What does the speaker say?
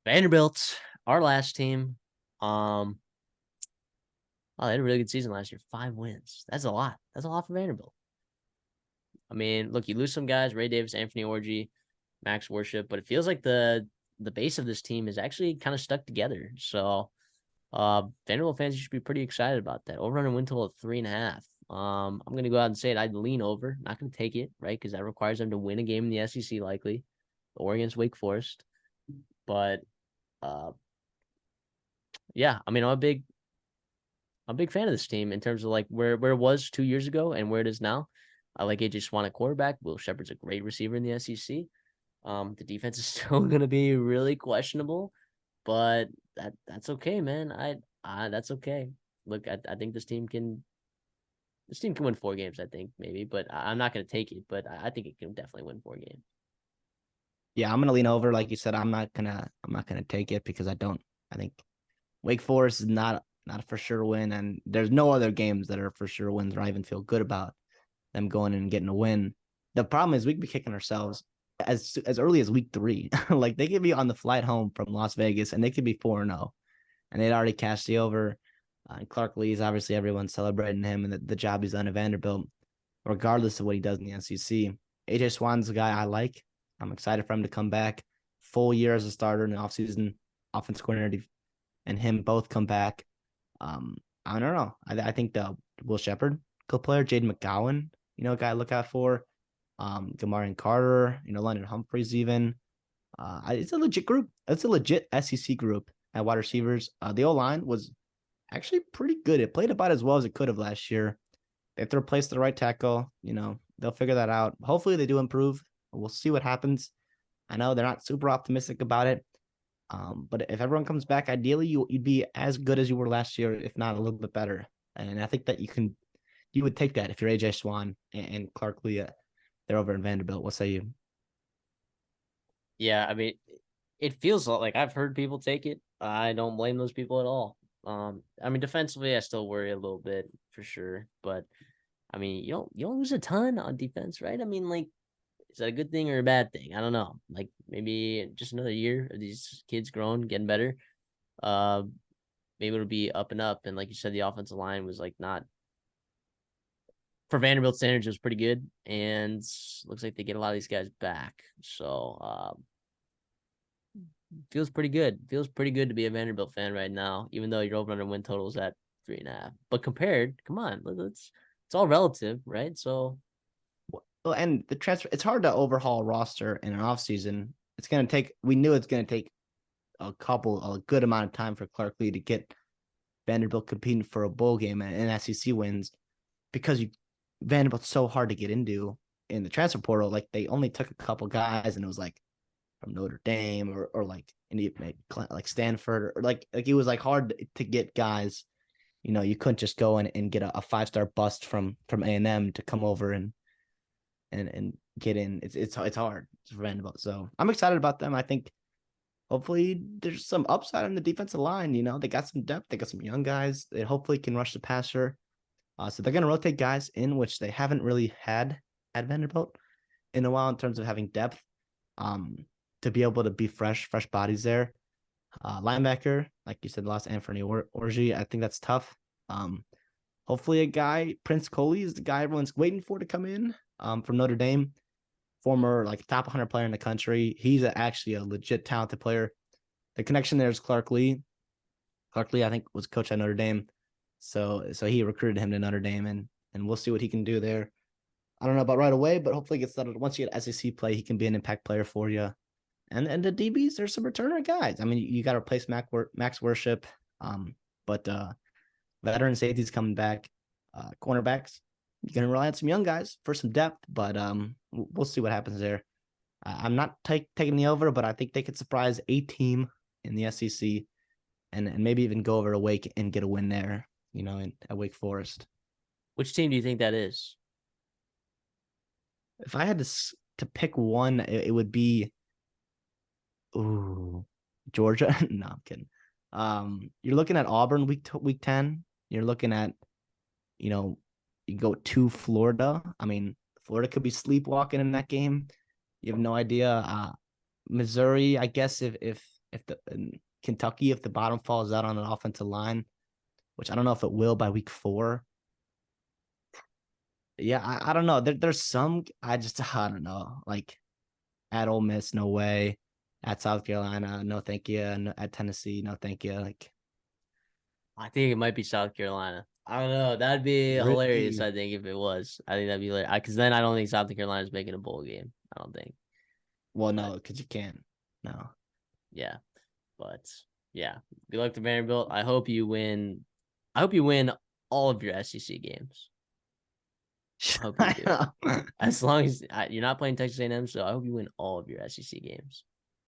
Vanderbilt, our last team. Um, oh, they had a really good season last year. 5 wins. That's a lot. That's a lot for Vanderbilt. I mean, look, you lose some guys, Ray Davis, Anthony Orgy, Max Worship, but it feels like the base of this team is actually kind of stuck together. So Vanderbilt fans, you should be pretty excited about that. Over under win total of 3.5. I'm gonna go out and say it. I'd lean over, not gonna take it, right? Because that requires them to win a game in the SEC likely, or against Wake Forest. But uh yeah, I mean I'm a big fan of this team in terms of like where it was 2 years ago and where it is now. I like AJ Swan at quarterback. Will Shepard's a great receiver in the SEC. The defense is still going to be really questionable, but that's okay, man. That's okay. Look, I think this team can win 4 games. I think maybe, but I'm not going to take it. But I think it can definitely win 4 games. Yeah, I'm gonna lean over. Like you said, I'm not gonna take it because I think Wake Forest is not a for sure win, and there's no other games that are for sure wins where I even feel good about them going in and getting a win. The problem is we could be kicking ourselves as early as week 3. Like they could be on the flight home from Las Vegas and they could be 4-0, and they'd already cashed the over. And Clark Lee's obviously everyone's celebrating him and the job he's done at Vanderbilt, regardless of what he does in the SEC. AJ Swan's a guy I like. I'm excited for him to come back. Full year as a starter in the offseason, offense coordinator, and him both come back. I don't know. I think the Will Shepard, good player, Jaden McGowan, a guy to look out for. Gamarian Carter, London Humphreys even. It's a legit group. It's a legit SEC group at wide receivers. The O-line was actually pretty good. It played about as well as it could have last year. They have to replace the right tackle. They'll figure that out. Hopefully they do improve. We'll see what happens. I know they're not super optimistic about it. But if everyone comes back, ideally you'd be as good as you were last year, if not a little bit better. And I think that you would take that if you're AJ Swan and Clark Lee. They're over in Vanderbilt. What say you? Yeah, I mean, it feels like I've heard people take it. I don't blame those people at all. I mean, defensively, I still worry a little bit for sure, but I mean, you don't lose a ton on defense, right? I mean, like, is that a good thing or a bad thing? I don't know. Like maybe just another year of these kids growing, getting better. Uh, Maybe it'll be up and up. And like you said, the offensive line was like not for Vanderbilt standards, it was pretty good. And looks like they get a lot of these guys back. So feels pretty good. Feels pretty good to be a Vanderbilt fan right now, even though your over under win total is at 3.5. But compared, come on, it's all relative, right? So Well, and the transfer, it's hard to overhaul a roster in an offseason. We knew it's going to take a good amount of time for Clark Lee to get Vanderbilt competing for a bowl game and SEC wins because Vanderbilt's so hard to get into in the transfer portal. Like they only took a couple guys and it was like from Notre Dame or like like Stanford or like it was like hard to get guys. You couldn't just go in and get a 5-star bust from A&M to come over and get in. It's hard for Vanderbilt. So I'm excited about them. I think hopefully there's some upside on the defensive line. They got some depth. They got some young guys that hopefully can rush the passer. So they're going to rotate guys in, which they haven't really had at Vanderbilt in a while in terms of having depth to be able to be fresh bodies there. Linebacker, like you said, lost Anthony Orgy. I think that's tough. Hopefully a guy, Prince Coley is the guy everyone's waiting for to come in from Notre Dame. Former like top 100 player in the country. He's actually a legit talented player. The connection there is Clark Lee. Clark Lee, I think, was coach at Notre Dame. So he recruited him to Notre Dame, and we'll see what he can do there. I don't know about right away, but hopefully he gets started. Once you get SEC play, he can be an impact player for you. And the DBs, there's some returner guys. I mean, you got to replace Max Worship, but veteran safeties coming back, cornerbacks. You're going to rely on some young guys for some depth, but we'll see what happens there. I'm not taking the over, but I think they could surprise a team in the SEC and maybe even go over to Wake and get a win there, at Wake Forest. which team do you think that is? If I had to pick one, it would be Georgia. No, I'm kidding. You're looking at Auburn week 10. You're looking at, you go to Florida. I mean, Florida could be sleepwalking in that game. You have no idea. Missouri, I guess if in Kentucky, if the bottom falls out on an offensive line, which I don't know if it will by week 4. Yeah, I don't know. There's some I don't know. Like at Ole Miss, no way. At South Carolina, no thank you. And at Tennessee, no thank you. Like I think it might be South Carolina. I don't know. That'd be hilarious. really, I think if it was, I think that'd be hilarious. Because then I don't think South Carolina's making a bowl game. I don't think. well, But no, because you can't. No. yeah, but yeah, good luck to Vanderbilt. I hope you win. I hope you win all of your SEC games. I hope you do. As long as you're not playing Texas A&M, so I hope you win all of your SEC games.